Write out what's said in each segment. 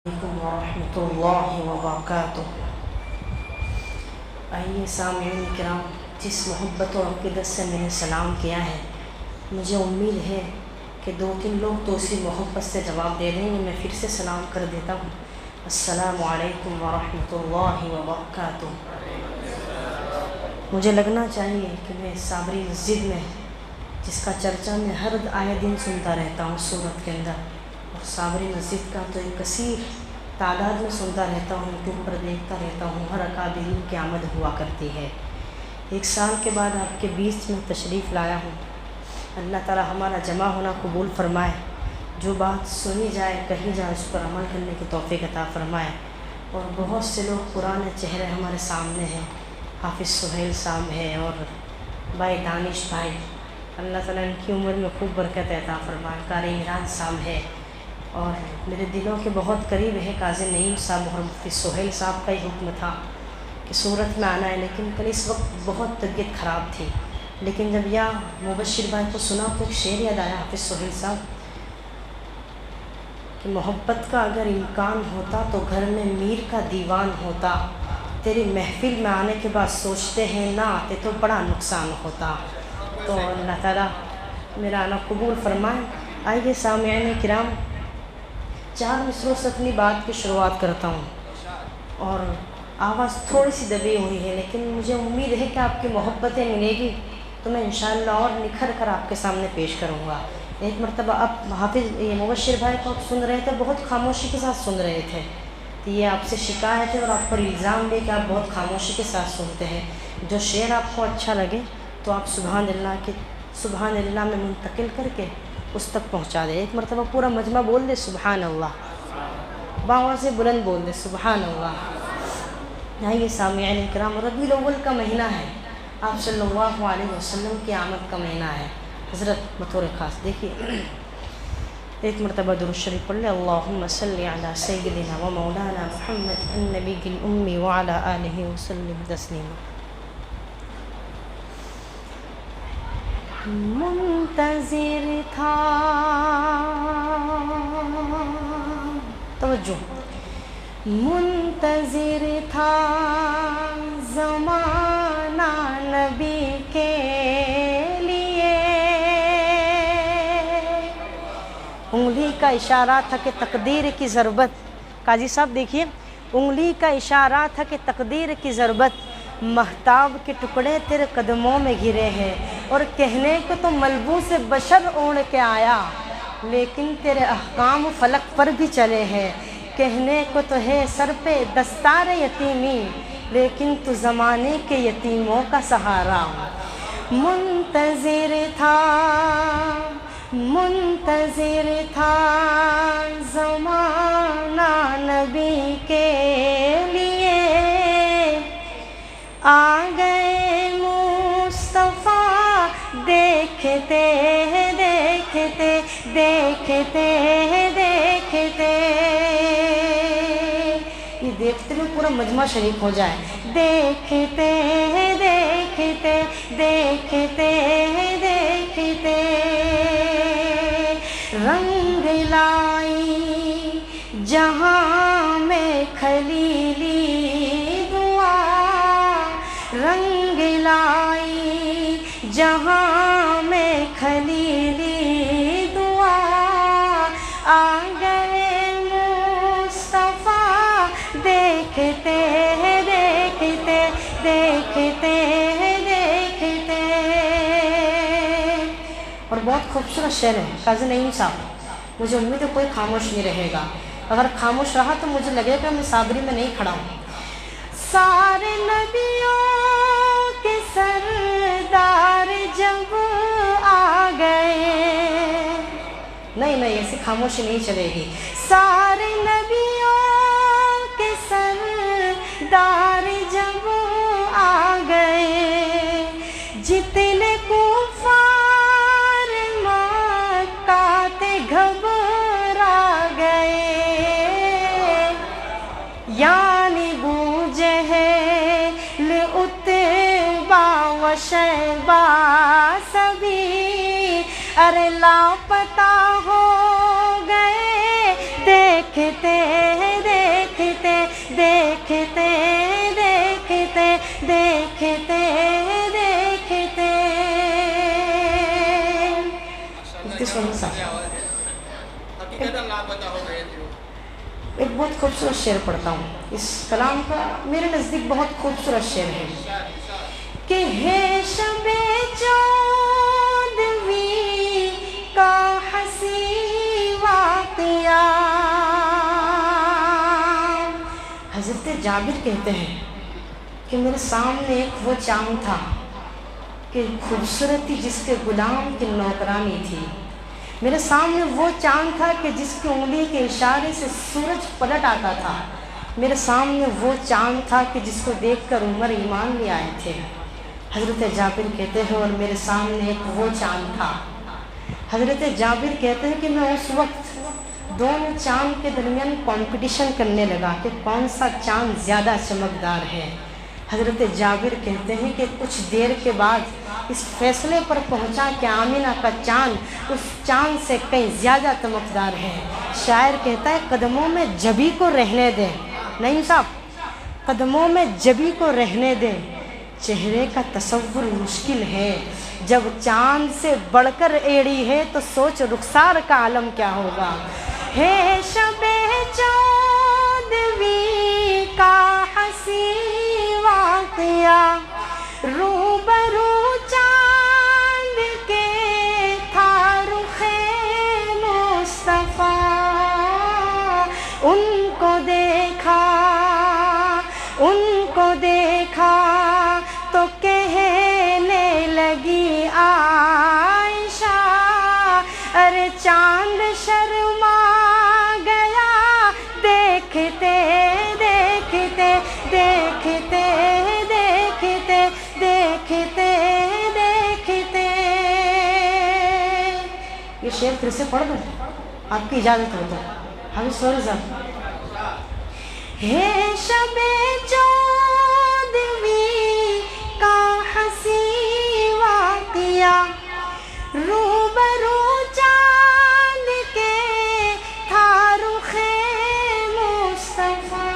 علیکم ورحمۃ اللہ وبرکاتہ۔ آئیے سامعین کرام، جس محبت و عقیدت سے میں نے سلام کیا ہے، مجھے امید ہے کہ دو تین لوگ تو اسی محبت سے جواب دے دیں گے۔ میں پھر سے سلام کر دیتا ہوں، السلام علیکم ورحمۃ اللہ وبرکاتہ۔ مجھے لگنا چاہیے کہ میں صابری مسجد میں، جس کا چرچا میں ہر آئے دن سنتا رہتا ہوں سورت کے اندر، اور صابری مسجد کا تو ایک کثیر تعداد میں سنتا رہتا ہوں، یوٹیوب پر دیکھتا رہتا ہوں، ہر اکابرین کی آمد ہوا کرتی ہے۔ ایک سال کے بعد آپ کے بیچ میں تشریف لایا ہوں۔ اللہ تعالی ہمارا جمع ہونا قبول فرمائے، جو بات سنی جائے کہی جائے اس پر عمل کرنے کی توفیق عطا فرمائے۔ اور بہت سے لوگ پرانے چہرے ہمارے سامنے ہیں، حافظ سہیل صاحب ہے اور بھائی دانش بھائی، اللہ تعالیٰ ان کی عمر میں خوب برکت عطا فرمائے۔ قاری عمران صاحب ہے، اور میرے دلوں کے بہت قریب ہے کاظم نعیم صاحب، اور مفتی سہیل صاحب کا ہی حکم تھا کہ صورت میں آنا ہے، لیکن کل اس وقت بہت طبیعت خراب تھی۔ لیکن جب یا مبشر بھائی کو سنا تو ایک شعر یاد آیا حافظ سہیل صاحب کہ محبت کا اگر امکان ہوتا تو گھر میں میر کا دیوان ہوتا، تیری محفل میں آنے کے بعد سوچتے ہیں نہ آتے تو بڑا نقصان ہوتا۔ تو اللہ تعالیٰ میرا آنا قبول فرمائے۔ آئیے سامعین کرام، 4 مصروں سے اپنی بات کی شروعات کرتا ہوں، اور آواز تھوڑی سی دبی ہوئی ہے، لیکن مجھے امید ہے کہ آپ کی محبتیں ملے گی تو میں انشاءاللہ اور نکھر کر آپ کے سامنے پیش کروں گا۔ ایک مرتبہ آپ حافظ مبشر بھائی کو آپ سن رہے تھے، بہت خاموشی کے ساتھ سن رہے تھے، تو یہ آپ سے شکایت ہے اور آپ پر الزام بھی کہ آپ بہت خاموشی کے ساتھ سنتے ہیں۔ جو شعر آپ کو اچھا لگے تو آپ سبحان اللہ میں منتقل کر کے اس تک پہنچا دے۔ ایک مرتبہ پورا مجمع بول دے سبحان اللہ، باواز سے بلند بول دے سبحان اللہ۔ آئیے سامعین کرام، ربیع الاول کا مہینہ ہے، آپ صلی اللہ علیہ وسلم کی آمد کا مہینہ ہے۔ حضرت بطور خاص دیکھیے، ایک مرتبہ درود شریف پڑھ لے، اللہم صلی علی سیدنا و مولانا محمد النبی الامی وعلی آلہ وسلم تسلیما۔ منتظر تھا، توجہ، منتظر تھا زمانہ نبی کے لیے، انگلی کا اشارہ تھا کہ تقدیر کی ضربت، قاضی صاحب دیکھیے، انگلی کا اشارہ تھا کہ تقدیر کی ضربت، مہتاب کے ٹکڑے تیرے قدموں میں گرے ہیں، اور کہنے کو تو ملبوس بشر اوڑھ کے آیا، لیکن تیرے احکام فلک پر بھی چلے ہیں، کہنے کو تو ہے سر پہ دستار یتیمی، لیکن تو زمانے کے یتیموں کا سہارا۔ منتظر تھا، منتظر تھا زمانہ نبی کے لیے، آ گئے مصطفیٰ دیکھتے دیکھتے دیکھتے دیکھتے، یہ دیکھتے میں پورا مجمع شریک ہو جائے، دیکھتے دیکھتے دیکھتے دیکھتے، رنگ لائی جہاں میں خلیلی دعا، رنگ لائی جہاں میں خلیلی دعا، آ گئے مصطفیٰ دیکھتے دیکھتے دیکھتے دیکھتے۔ اور بہت خوبصورت شعر ہے قاضی نعیم صاحب، مجھے امید ہے کوئی خاموش نہیں رہے گا، اگر خاموش رہا تو مجھے لگے گا میں صابری میں نہیں کھڑا ہوں۔ سارے نبیوں کے سردار جب آ گئے، نہیں ایسی خاموشی نہیں چلے گی، سارے نبیوں کے سردار جب آ گئے، جتنے کفار مکہ تھے گھبرا گئے، یعنی ابو جہل عتبہ و شیبہ سبھی ارے لاپتہ ہو گئے، دیکھتے سن سا ایک بہت خوبصورت شعر پڑھتا ہوں. اس کلام کا میرے نزدیک بہت خوبصورت شعر ہے کہ ہے شب چودھویں کا حسی واقعہ. حضرت جابر کہتے ہیں کہ میرے سامنے ایک وہ چاند تھا کہ خوبصورتی جس کے غلام کی نوکرانی تھی. میرے سامنے وہ چاند تھا کہ جس کی انگلی کے اشارے سے سورج پلٹ آتا تھا. میرے سامنے وہ چاند تھا کہ جس کو دیکھ کر عمر ایمان لے آئے تھے. حضرت جابر کہتے ہیں اور میرے سامنے ایک وہ چاند تھا. حضرت جابر کہتے ہیں کہ میں اس وقت دونوں چاند کے درمیان کمپٹیشن کرنے لگا کہ کون سا چاند زیادہ چمکدار ہے. حضرت جابر کہتے ہیں کہ کچھ دیر کے بعد اس فیصلے پر پہنچا کہ آمینہ کا چاند اس چاند سے کہیں زیادہ چمکدار ہے. شاعر کہتا ہے قدموں میں جبی کو رہنے دیں. نہیں صاحب, قدموں میں جبی کو رہنے دیں, چہرے کا تصور مشکل ہے. جب چاند سے بڑھ کر ایڑی ہے تو سوچ رخسار کا عالم کیا ہوگا. ہے شب چودھویں کا حسی واقعہ, روبرو چاند کے تھا رخ مصطفیٰ. ان کو دیکھا تو کہنے لگی عائشہ, ارے چاند شرما گیا دیکھتے دیکھتے دیکھتے دیکھتے دیکھتے دیکھتے. یہ شعر پھر سے پڑھ دوں, آپ کی اجازت ہو تو. ہم سن سب ہے شب چودھویں کا حسی واقعہ, روبرو چاند کے تھا رخ مصطفیٰ.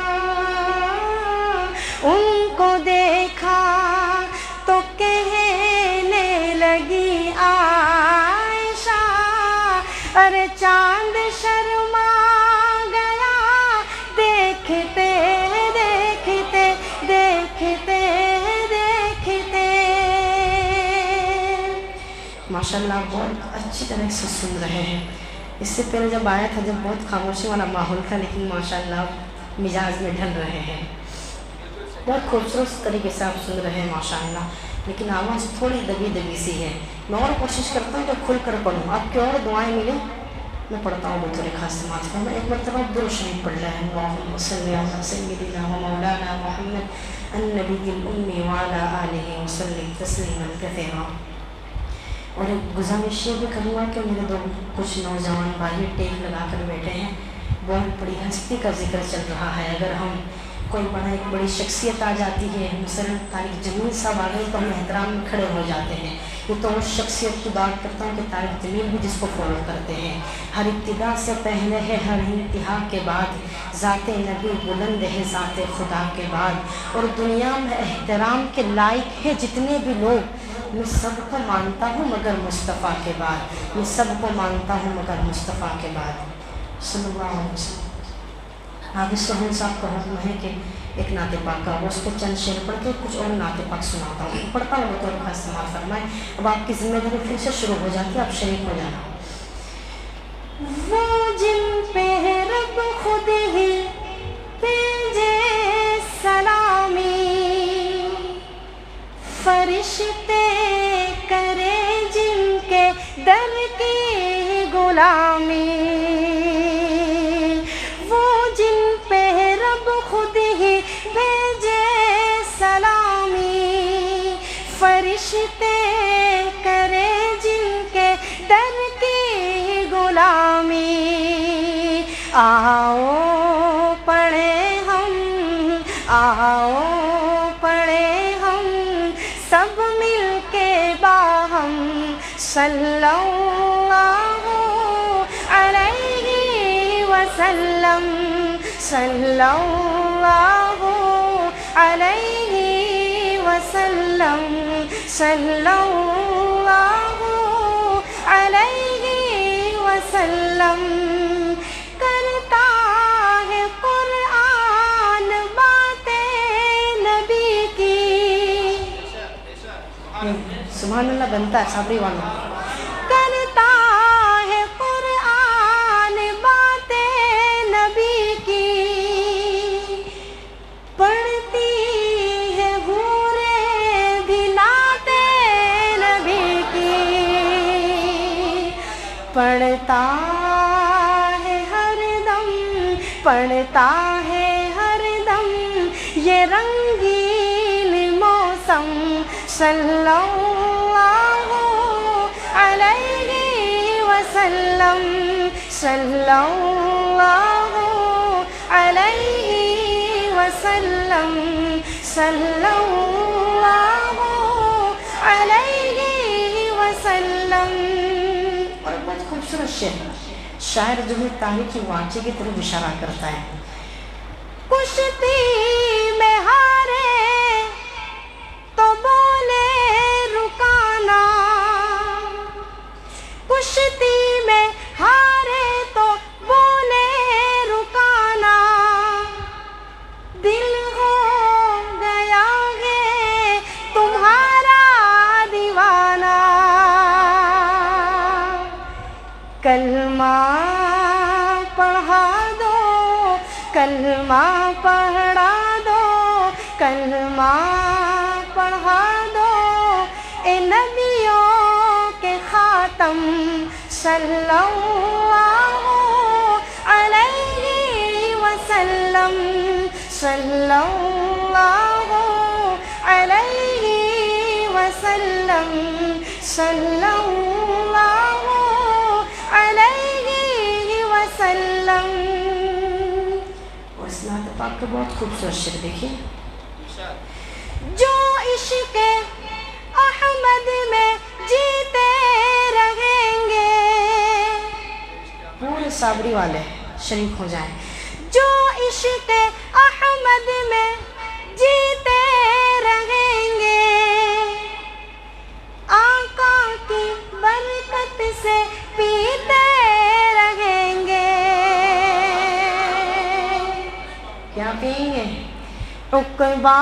ان کو دیکھا تو کہنے لگی عائشہ, ارے چاند شرما گیا دیکھتے دیکھتے دیکھتے دیکھتے. ماشاءاللہ بہت اچھی طرح سے سن رہے ہیں. اس سے پہلے جب آیا تھا جب بہت خاموشی والا ماحول تھا, لیکن ماشاءاللہ مزاج میں ڈھل رہے ہیں. بہت خوبصورت طریقے سے آپ سن رہے ہیں ماشاءاللہ, لیکن آواز تھوڑی دبی دبی سی ہے. میں اور کوشش کرتا ہوں کہ کھل کر پڑھوں, آپ کی اور دعائیں ملیں. میں پڑھتا ہوں بطور خاص سماعت کا. میں ایک مرتبہ درود شریف پڑھ رہا ہوں. اللہم صلی علی سیدنا و مولانا محمد النبی الأمی وعلی آلہ وسلم تسلیما کثیرا. اور ایک گزارش یہ بھی کروں گا کہ میرے کچھ نوجوان بھائی ٹیپ لگا کر بیٹھے ہیں. بہت بڑی ہستی کا ذکر چل رہا ہے. اگر ہم کوئی ایک بڑی شخصیت آ جاتی ہے, مثلا طارق جمیل صاحب آ گئے تو ہم احترام میں کھڑے ہو جاتے ہیں. یہ تو اس شخصیت کی بات کرتا ہوں کہ طارق جمیل بھی جس کو فالو کرتے ہیں. ہر ابتدا سے پہلے ہے ہر انتہا کے بعد, ذات نبی بلند ہے ذات خدا کے بعد. اور دنیا میں احترام کے لائق ہے جتنے بھی لوگ, میں سب کو مانتا ہوں مگر مصطفیٰ کے بعد. میں سب کو مانتا ہوں مگر مصطفیٰ کے بعد. صلی اللہ علیہ وسلم. حافظ سہیل صاحب کا حکم ہے کہ ایک نعت پاک کا اس کو چند شعر پڑھ کے کچھ اور نعت پاک سناتا ہوں. پڑھتا ہوں بطور خاص سماعت فرمائیں. اب آپ کی ذمہ داری پھر سے شروع ہو جاتی ہے, آپ شریک ہو جانا. وہ جن پہ رب خود ہی بھیجے سلامی, فرشتے کرے جن کے در کی غلامی. وہ جن پہ رب خود ہی بھیجے سلامی, فرشتے کرے جن کے در کی غلامی. آؤ پڑھے ہم, آؤ پڑھے ہم سب مل کے باہم, صلی اللہ علیہ وسلم, صلی اللہ علیہ وسلم, صلی اللہ علیہ وسلم کرتا ہے قرآن باتیں نبی کی. سبحان اللہ بنتا ہے صابری والا. کرتا ہے قرآن باتیں نبی کی, پڑھتی ہے حوریں بھی نعتیں نبی کی. پڑھتا ہے ہر دم, پڑھتا ہے ہر دم یہ رنگین موسم, صلی اللہ علیہ وسلم, صلی اللہ علیہ وسلم, صلی اللہ علیہ وسلم. اور بہت خوبصورت شعر, شاعر جو ہے تاریخی واقعے کی طرف اشارہ کرتا ہے. کشتی میں ہارے تو بولے رکانا, کشتی میں ہارے تو بولے رکانا, دل ہو گیا ہے تمہارا دیوانہ, کلمہ پڑھا دو, کلمہ پڑھا دو, کلمہ پڑھا دو اے نبیوں کے خاتم, صلی اللہ علیہ وسلم, صلی اللہ علیہ وسلم, صلی اللہ علیہ وسلم. اور اسلام پاک کا بہت خوبصورت شعر دیکھیے. جو عشق احمد میں جیتے رہیں گے, پورے صابری والے شریک ہو جائیں. جو عشق احمد میں جیتے رہیں گے, آقا کی برکت سے پیتے رہیں گے. کیا پئیں گے؟ عقبہ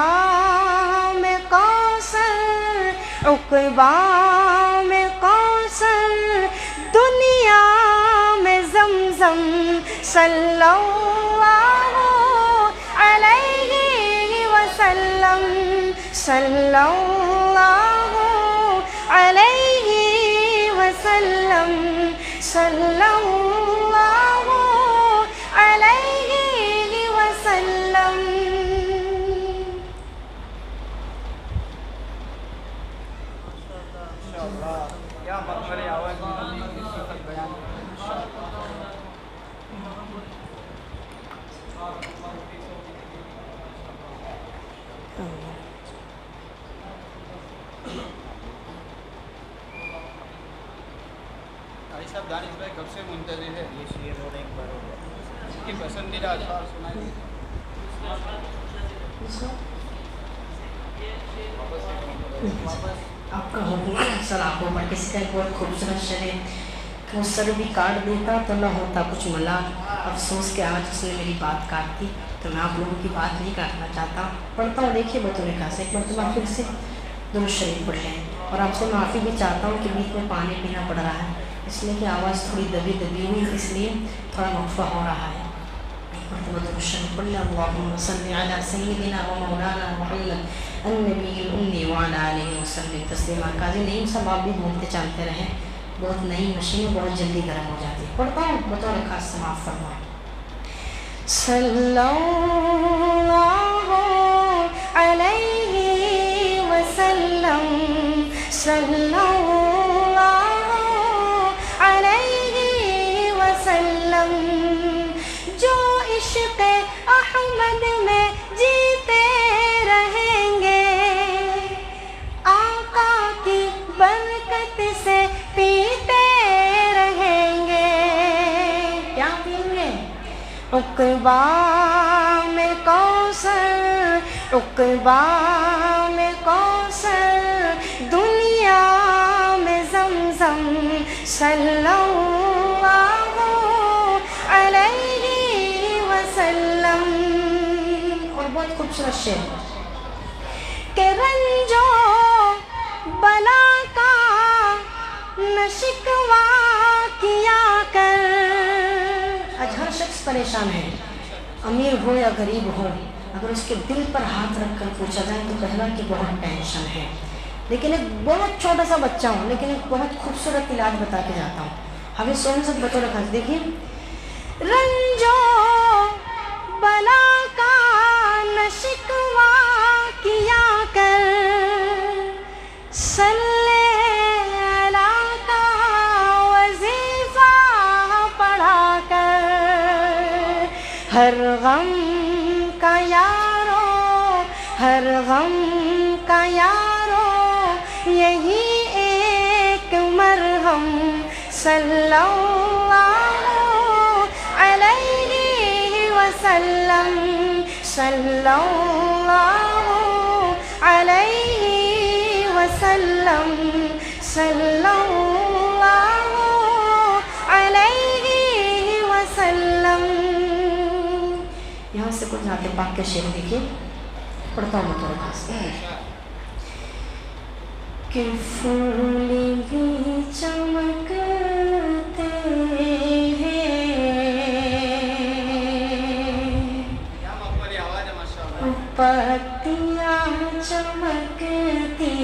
میں کوثر, عقبہ میں کوثر, دنیا میں زمزم, صلی اللہ علیہ وسلم, صلی اللہ علیہ وسلم, صلی اللہ علیہ وسلم. کیا مقبرے آواز بیان. بھائی صاحب دانش بھائی کب سے منتظر ہے یہ شعر اور ایک بار اس کی پسندیدہ اشعار سنائیے. آپ کا حکم سر آنکھوں پر کسی کا ایک بہت خوبصورت شعر ہے کہ وہ سر بھی کاٹ دیتا تو نہ ہوتا کچھ ملا, افسوس کہ آج اس نے میری بات کاٹ دی. تو میں آپ لوگوں کی بات نہیں کاٹنا چاہتا, پڑھتا ہوں دیکھیے بطور خاص. ایک مرتبہ پھر سے درود شریف پڑھ لیں, اور آپ سے معافی بھی چاہتا ہوں کہ بیچ میں پانی پینا پڑ رہا ہے, اس لیے کہ آواز تھوڑی دبی دبی ہوئی, اس لیے تھوڑا وقفہ ہو رہا ہے. درود شریف پڑھ لیں. اللہم صلی علی سیدنا و مولانا محمد النبی الأمی وعلی آلہ وسلم تسلیما. قاضی نعیم صاحب آپ بھی بولتے چلتے رہیں, بہت نئی مشین بہت جلدی گرم ہو جاتی ہے. پڑھتا ہوں بطور خاص سے معاف فرمائیں. صلی اللہ علیہ وسلم, صلی اللہ علیہ وسلم. جو عشق احمد میں جیتے رہیں گے, آقا کی برکت سے پیتے رہیں گے. کیا پئیں گے؟ عقبہ میں کوثر, عقبہ میں کوثر, دنیا میں زمزم, صلی اللہ بہت خوبصورت شعر کہ رنجو بلا کا نہ شکوہ کیا کر. آج ہر شخص پریشان ہے، امیر ہو یا غریب ہو. اگر اس کے دل پر ہاتھ رکھ کر پوچھا جائے تو کہنا کہ بہت ٹینشن ہے. لیکن ایک بہت چھوٹا سا بچہ ہوں لیکن ایک بہت خوبصورت علاج بتا کے جاتا ہوں. ہمیں سونے سے بطور خاص دیکھیے. رنجو بلا کا نہ شکوہ کیا کر، صلی اللہ کا وظیفہ پڑھا کر. ہر غم کا یارو، ہر غم کا یارو یہی ایک مرہم. صلی اللہ علیہ وسلم، صلی اللہ علیہ وسلم، صلی اللہ علیہ وسلم. یہاں سے کچھ نعت پاک کے شعر دیکھیے، پڑھتا ہوں میں تھوڑا خاص. کہ پھول بھی چمکتے ہیں، پتیاں چمکتی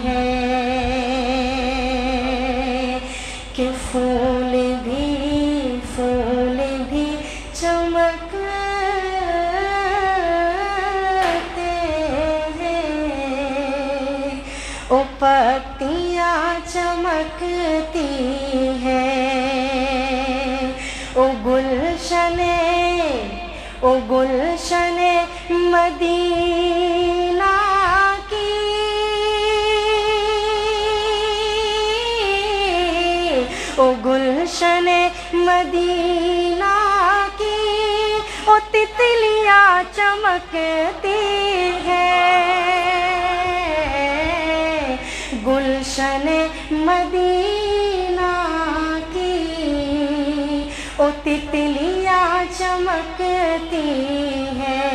ہیں. کہ پھول بھی چمکتے ہیں، او پتیاں چمکتی ہیں. او گلشن مدینہ کی، او گلشن مدینہ کی، او تتلیاں چمکتی ہیں. گلشن مدینہ کی، او تتلیاں چمکتی ہیں.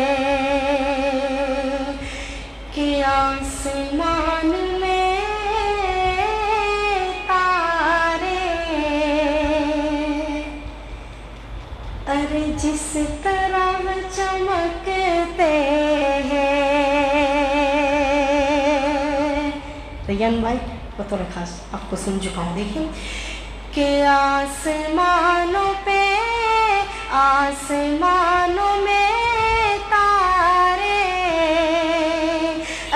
کہ آسمان میں تارے ارے جس طرح چمکتے ہیں. ریان بھائی بطور خاص آپ کو سن چکا ہوں. دیکھیں کہ آسمانوں میں تارے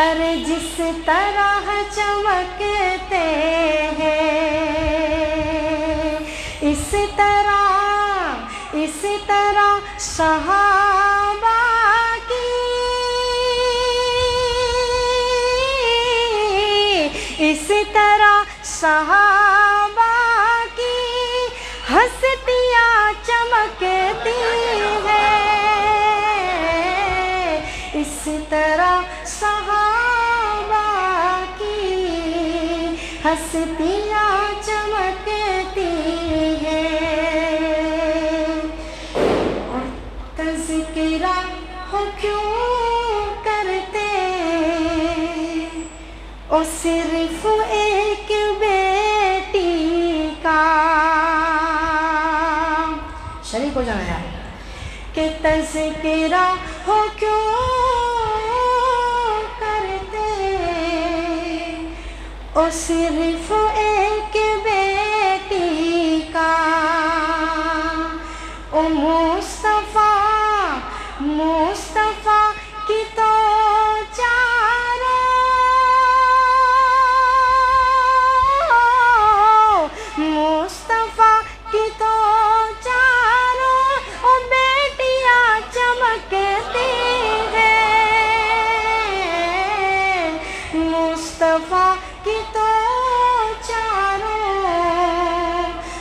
ارے جس طرح چمکتے ہیں، اس طرح صحابہ کی، اس طرح صحابہ کی ہستیاں چمکتی ہیں. اس طرح صحابہ کی ہستیاں چمکتی ہیں. اور تذکرہ ہو کیوں کرتے او صرف ایک بیٹی کا. شریک ہو جانا یار. کہ تذکرہ ہو کیوں کرتے او صرف ایک بیٹی کا. او مصطفیٰ کی تو مصطفیٰ کی تو چاروں او بیٹیاں چمکتی ہیں. مصطفیٰ کی تو چاروں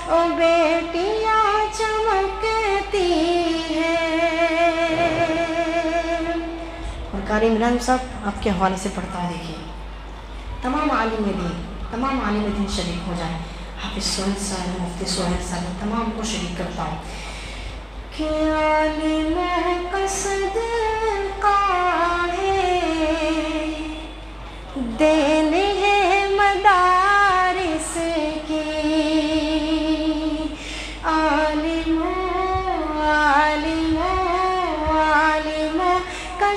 او بیٹیاں چمکتی ہیں. اور قاری عمران صاحب آپ کے حوالے سے پڑھتا ہے. دیکھیے تمام عالم دین شریک ہو جائیں. حافظ سہیل صاحب، مفتی سہیل صاحب، تمام کو شریک کرتا ہوں. کہ عالم قصد کا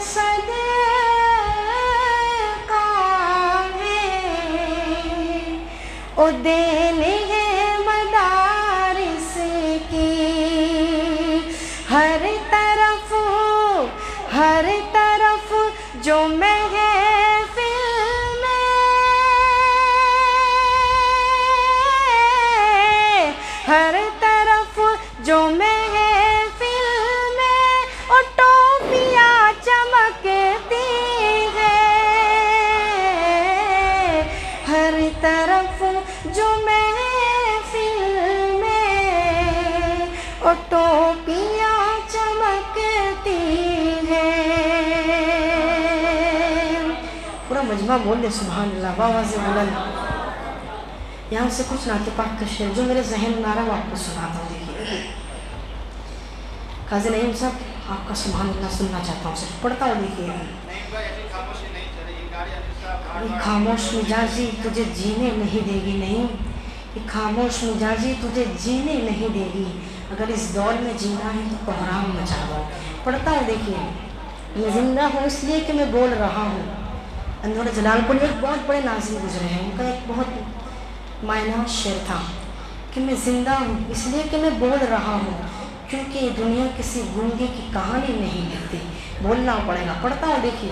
صدقہ ہے، او دین ہے مدارس کی، ہر طرف جو محفل میں، ہر طرف جو محفل میں او ٹوپیاں چمکتی ہیں، ہر طرف جو محفل میں او ٹوپیاں چمکتی ہیں۔ پورا مجمع بول دے سبحان اللہ بآواز بلند۔ یہاں سے کچھ نعت پاک کا شعر جو میرے ذہن میں آ رہا ہے وہ آپ کو سناتا ہوں۔ دیکھیے قاضی نعیم صاحب آپ کا سبحان اللہ سننا چاہتا ہوں، صرف پڑھتا ہوں۔ دیکھیے یہ خاموش مزاجی تجھے جینے نہیں دے گی، نہیں یہ خاموش مزاجی تجھے جینے نہیں دے گی، اگر اس دور میں جینا ہے تو کوحرام مچا دو۔ پڑھتا ہوں۔ دیکھیے میں زندہ ہوں اس لیے کہ میں بول رہا ہوں۔ انور جلال پور ایک بہت بڑے ناظم گزرے ہیں، ان کا ایک بہت معنی شعر تھا کہ میں زندہ ہوں اس لیے کہ میں بول رہا ہوں، کیونکہ یہ دنیا کسی گونگے کی کہانی نہیں لکھتی، بولنا پڑے گا۔ پڑھتا ہوں۔ دیکھیے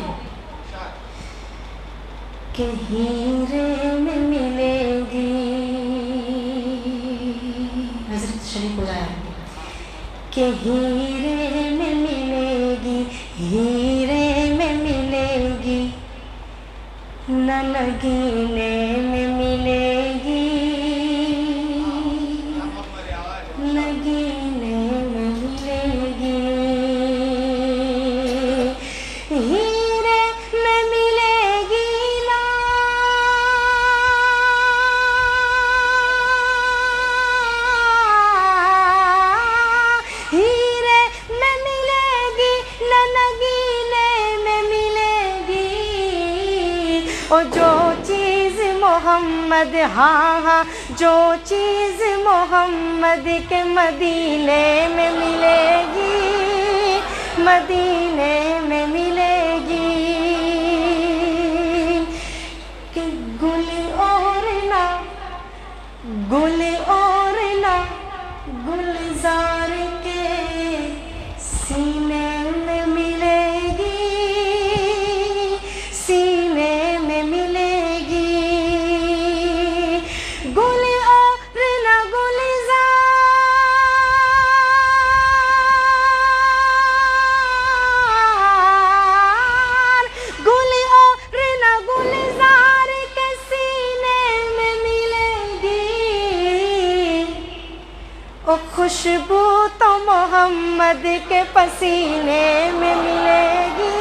کہ ہیرے میں ملے گی، حضرت شریف ہو جائے، کہ ہیرے میں ملے گی، ہیرے میں ملے گی، نہ نگینے میں ملے گی، نگینے میں ملے گی، ہیرے میں ملے گی نا، ہیرے میں ملے گی، نہ نگینے میں ملے گی، اور جو چیز محمد، ہاں ہاں جو چیز محمد کے مدینے میں ملے گی، مدینے میں ملے گی، کہ گل اور نہ گل اور نہ گلزار کے سینے میں ملے گی، سینے میں ملے گی، گل اور نہ گلزار، گل اور نہ گلزار کے سینے میں ملے گی، او خوشبو تو محمد کے پسینے میں ملے گی،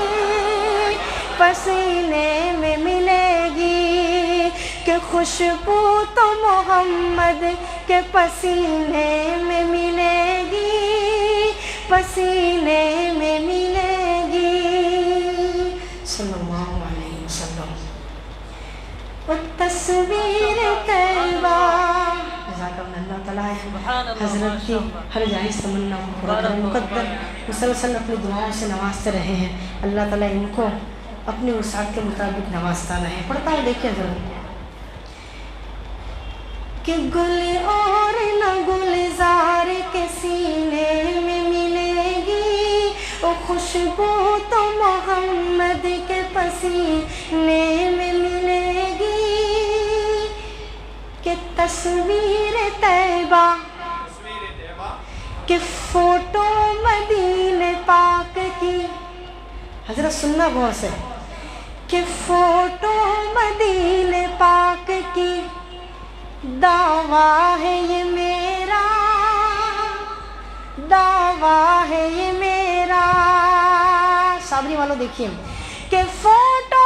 پسینے میں ملے گی، کہ خوشبو تو محمد کے پسینے میں ملے گی، پسینے میں ملے گی، صلی اللہ علیہ وسلم۔ اور تصویر طیبہ، جزاک اللہ تعالیٰ حضرت کی ہر جائز تمنا مقدر مسلسل اپنی دعاؤں سے نوازتے رہے ہیں، اللہ تعالیٰ ان کو اپنی وسعت کے مطابق نوازتا رہے۔ پڑھتا ہوں۔ دیکھیے ضرور کہ گل اور نہ گلزار کے سینے میں ملے گی، او خوشبو تو محمد کے پسینے میں ملے گی، کہ تصویر طیبہ کہ فوٹو مدینے پاک کی، حضرت سننا بہت سے، کہ فوٹو مدینے پاک کی دعویٰ ہے یہ میرا، دعویٰ ہے یہ میرا۔ صابری والوں دیکھیے کہ فوٹو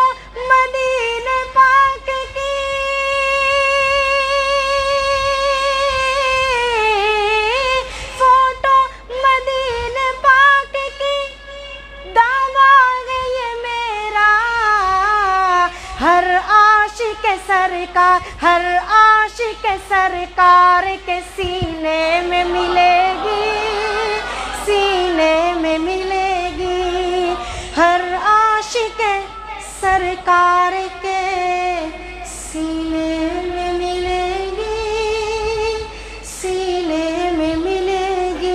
مدینے پاک کی ہر عاشق سرکار، ہر عاشق سرکار کے سینے میں ملے گی، سینے میں ملے گی، ہر سرکار کے سینے میں ملے گی، سینے میں ملے گی۔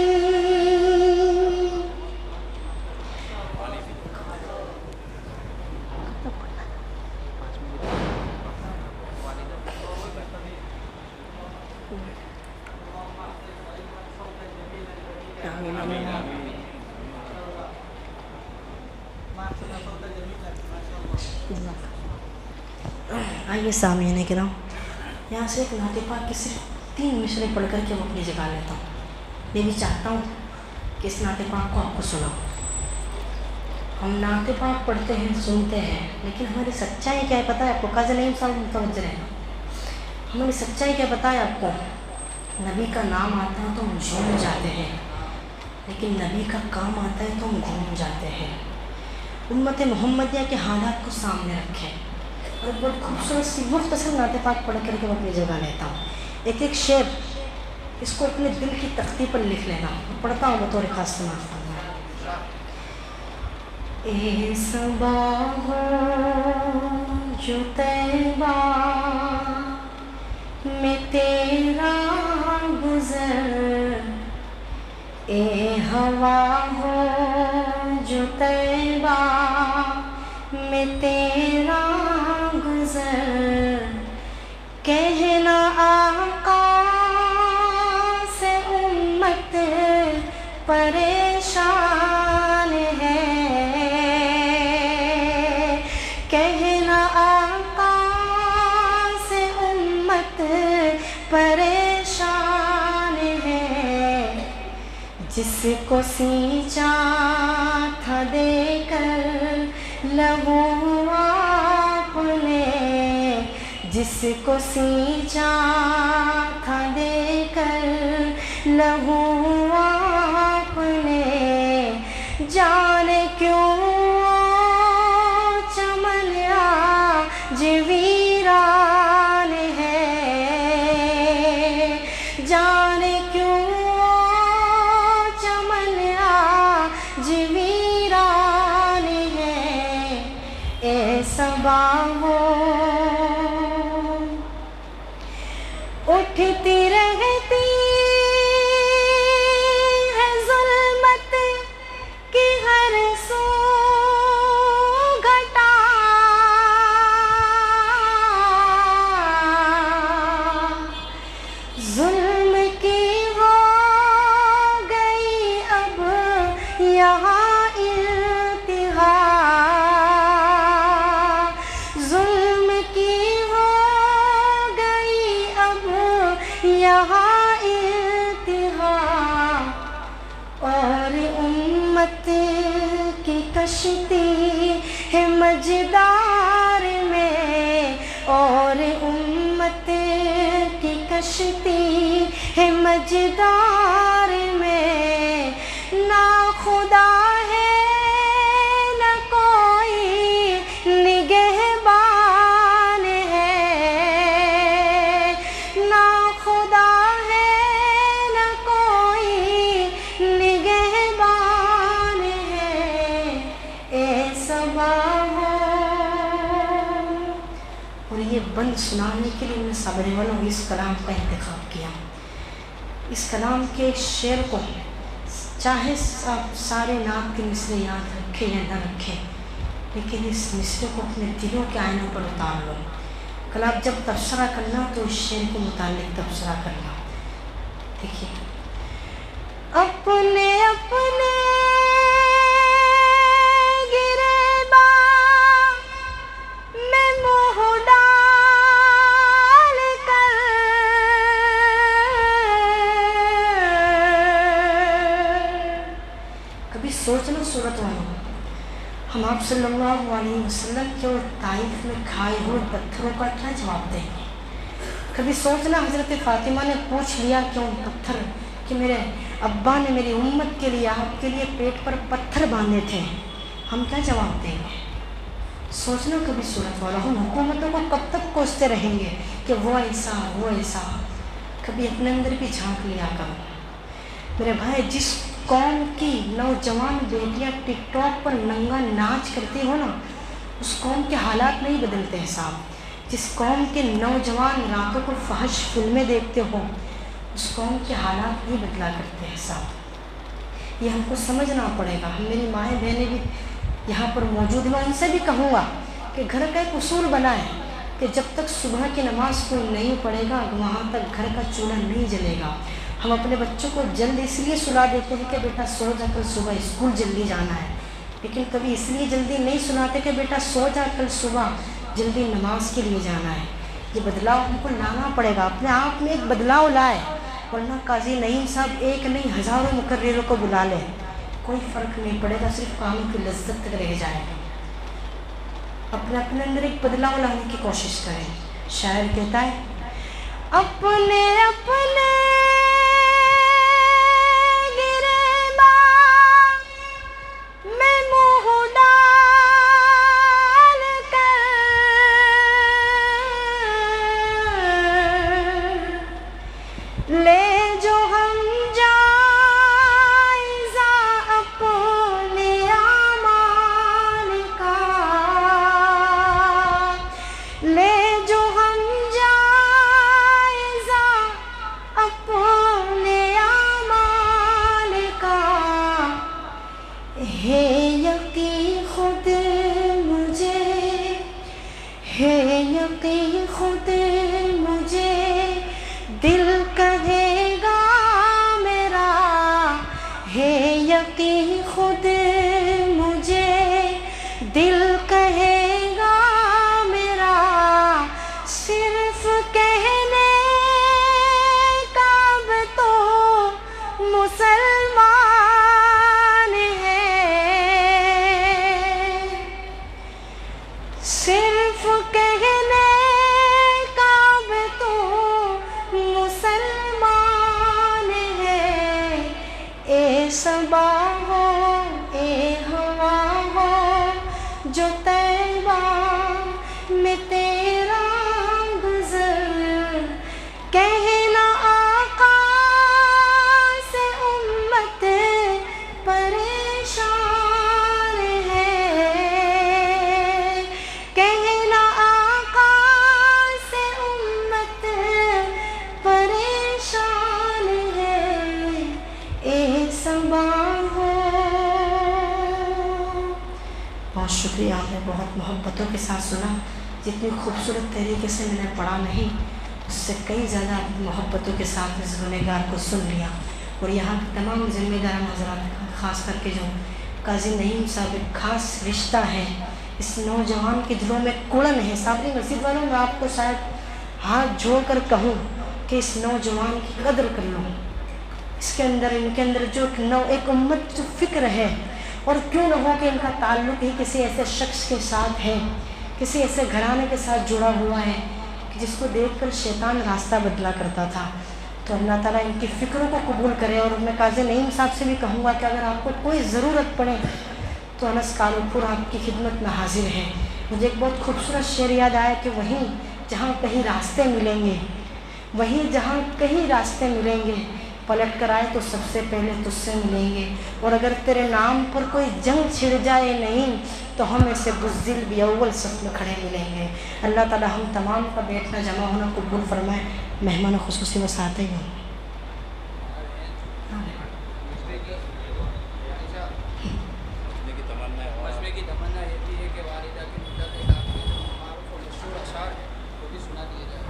آئیے سامعین کرام، یہاں سے ایک نعت پاک کی صرف 3 مصرے پڑھ کر کے وہ اپنی جگہ لیتا ہوں۔ میں بھی چاہتا ہوں کہ اس نعت پاک کو آپ کو سناؤں۔ ہم نعت پاک پڑھتے ہیں، سنتے ہیں، لیکن ہماری سچائی کیا ہے پتہ ہے آپ کو؟ قاضی نعیم صاحب متوجہ رہنا، ہماری سچائی کیا پتہ ہے آپ کو؟ نبی کا نام آتا ہے تو ہم جھوم جاتے ہیں، لیکن نبی کا کام آتا ہے تو ہم گھوم جاتے ہیں۔ امت محمدیہ کے حالات کو سامنے رکھیں، اور بہت خوبصورت سی مختصر نعت پاک پڑھ کر کے میں اپنی جگہ لیتا ہوں۔ ایک شعر اس کو اپنے دل کی تختی پر لکھ لینا، پڑھتا ہوں بطور خاص سماعت فرمائیں۔ اے صبا ہو جو طیبہ میں تیرا گزر، اے ہوا ہو جو طیبہ میں تیرا گزر، کہنا آقا سے امت پریشان ہے، کہنا آقا سے امت پریشان ہے، جس کو سینچا تھا دے کر لہو آپ نے، جس کو سینچا تھا دے کر لہو آپ نے، جانے کیوں چمن آج ویران ہے، جانے کیوں چمن آج ویران ہے، اے صبا ہو اٹھتی رہتی ہے ظلمت کی ہر سو گھٹا، ظلم کی ہو گئی اب یہاں انتہا، ظلم کی ہو گئی اب یہاں انتہا، اور امت کی کشتی ہے مجدار میں، اور امت کی کشتی ہے مجدار میں، نہ خدا ہے نہ کوئی نگہبان ہے، نہ خدا ہے نہ کوئی نگہبان ہے، اے صبا ہو۔ اور یہ بند سنانے کے لیے میں نے صبر والوں اس کلام کا انتخاب کیا۔ اس کلام کے شعر کو چاہے آپ سارے نعت کے مصرے یاد رکھیں یا نہ رکھیں، لیکن اس مصرے کو اپنے دلوں کے آئینوں پر اتار لو۔ کل آپ جب تبصرہ کرنا تو اس شعر کے متعلق تبصرہ کرنا۔ دیکھیے، اپنے اپنے گریباں میں منہ ڈال کر، کبھی سوچنا صورت والوں، ہم آپ صلی اللہ علیہ وسلم کے اور طائف میں کھائے ہوئے پتھروں کا کیا جواب دیں گے؟ کبھی سوچنا حضرت فاطمہ نے پوچھ لیا کہ ان پتھر کہ میرے ابا نے میری امت کے لیے آپ کے لیے پیٹ پر پتھر باندھے تھے، ہم کیا جواب دیں گے؟ سوچنا کبھی صورت والا، ہم حکومتوں کو کب تک کوستے رہیں گے کہ وہ ایسا وہ ایسا؟ کبھی اپنے اندر بھی جھانک لیا کرو میرے بھائی۔ جس قوم کی نوجوان بیٹیاں ٹک ٹاک پر ننگا ناچ کرتی ہو نا، اس قوم کے حالات نہیں بدلتے ہیں صاحب. جس قوم کے نوجوان راتوں کو فحش فلمیں دیکھتے ہو اس قوم کے حالات نہیں بدلا کرتے ہیں صاحب. یہ ہم کو سمجھنا پڑے گا. ہم میری مائیں بہنیں بھی یہاں پر موجود ہیں, میں ان سے بھی کہوں گا کہ گھر کا ایک اصول بنا ہے کہ جب تک صبح کی نماز کوئی نہیں پڑھے گا وہاں تک گھر کا چولہا نہیں جلے گا. ہم اپنے بچوں کو جلد اس لیے سلا دیتے ہیں کہ بیٹا سو جا, کل صبح اسکول جلدی جانا ہے, لیکن کبھی اس لیے جلدی نہیں سلاتے کہ بیٹا سو جا, کل صبح جلدی نماز کے لیے جانا ہے. یہ بدلاؤ ہم کو لانا پڑے گا, اپنے آپ میں ایک بدلاؤ لائے, ورنہ قاضی نعیم صاحب ایک نہیں ہزاروں مقرروں کو بلا لیں, کوئی فرق نہیں پڑے گا, صرف کاموں کی لذت تک رہ جائے گا. اپنے اندر ایک بدلاؤ لانے کی کوشش کریں. شاعر کہتا ہے اپنے اپنے گریباں میں منہ ڈال کر لے جو ہم جائزہ اپنے اعمال کا, لے جو ہم جائزہ اپنے اعمال کا, ہے یقین خود مجھے, ہے یقین خود مجھے دل کہے گا میرا, ہے یقین خود مجھے دل کہے گا میرا, صرف کہنے کا اب تو مسلمان ہے, صرف کہنے کا اب تو مسلمان ہے. اے صبا ہو اے ہوا ہو جو طیبہ میں تیرا گزر, کہنا آقا سے امت پریشان ہے, کہنا آقا سے امت پریشان ہے. اے صبا ہو. بہت شکریہ, آپ نے بہت محبتوں کے ساتھ سنا. جتنی خوبصورت طریقے سے میں نے پڑھا نہیں اس سے کئی زیادہ محبتوں کے ساتھ اس گنہگار کو سن لیا. اور یہاں کے تمام ذمہ داران حضرات کا, خاص کر کے جو قاضی نعیم صاحب ایک خاص رشتہ ہے, اس نوجوان کے دلوں میں کڑن ہے. صابری مسجد والوں میں آپ کو شاید ہاتھ جوڑ کر کہوں کہ اس نوجوان کی قدر کر لو. اس کے اندر ان کے اندر جو ایک امت جو فکر ہے, اور کیوں نہ ہو کہ ان کا تعلق ہی کسی ایسے شخص کے ساتھ ہے, کسی ایسے گھرانے کے ساتھ جڑا ہوا ہے کہ جس کو دیکھ کر شیطان راستہ بدلا کرتا تھا. تو اللہ تعالیٰ ان کی فکروں کو قبول کرے. اور میں قاضی نعیم صاحب سے بھی کہوں گا کہ اگر آپ کو کوئی ضرورت پڑے تو انس کالوپور آپ کی خدمت میں حاضر ہے. مجھے ایک بہت خوبصورت شعر یاد آیا کہ وہیں جہاں کہیں راستے ملیں گے, وہیں جہاں کہیں راستے ملیں گے, پلٹ کر آئے تو سب سے پہلے تجھ سے ملیں گے. اور اگر تیرے نام پر کوئی جنگ چھڑ جائے نہیں تو ہم ایسے بزدل بھی اول صف میں کھڑے ملیں گے. اللہ تعالی ہم تمام کا بیٹھنا جمع ہونا قبول فرمائے. مہمان خصوصی وساتے ہیں. مشورے کی تمنا یہ بھی ہے کہ والدہ کی مدت کے ساتھ جو معروف اور مشہور اشعار وہ بھی سنا دیے جائے.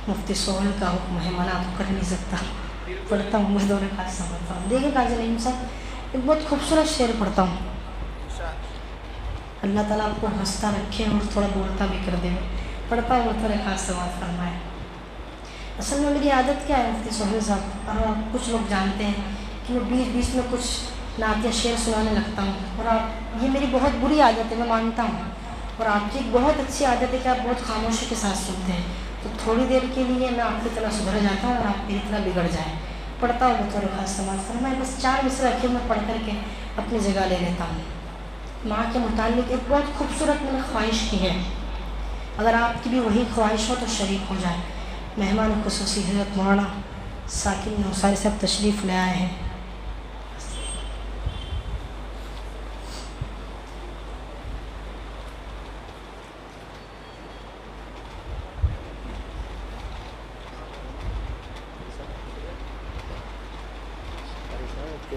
مفتی سہیل کا حکم ہے, منع تو کر نہیں سکتا. پڑھتا ہوں میں دونوں کا سمجھتا ہوں. دیکھیں قاضی نعیم صاحب ایک بہت خوبصورت شعر پڑھتا ہوں. اللہ تعالیٰ آپ کو ہنستا رکھے اور تھوڑا بولتا بھی کر دے. پڑھتا ہوں تھوڑے خاص سوال فرمائے. اصل میں میری عادت کیا ہے مفتی سہیل صاحب, اور کچھ لوگ جانتے ہیں کہ میں بیچ میں کچھ نعت یا شعر سنانے لگتا ہوں. اور یہ میری بہت بری عادت ہے, میں مانتا ہوں. اور آپ کی ایک بہت اچھی عادت ہے کہ آپ بہت خاموشی کے ساتھ سنتے ہیں. تو تھوڑی دیر کے لیے میں آپ کی طرح سدھر جاتا ہوں اور آپ میری طرح بگڑ جائیں. پڑھتا ہوں میں تھوڑے خاص سوال فرمائے. بس 4 مصرع آخر میں پڑھ کر کے اپنی جگہ لے لیتا ہوں. ماں کے متعلق ایک بہت خوبصورت میں نے خواہش کی ہے, اگر آپ کی بھی وہی خواہش ہو تو شریک ہو جائے. مہمان خصوصی حضرت مولانا ثاقب نوساری صاحب تشریف لے آئے ہیں.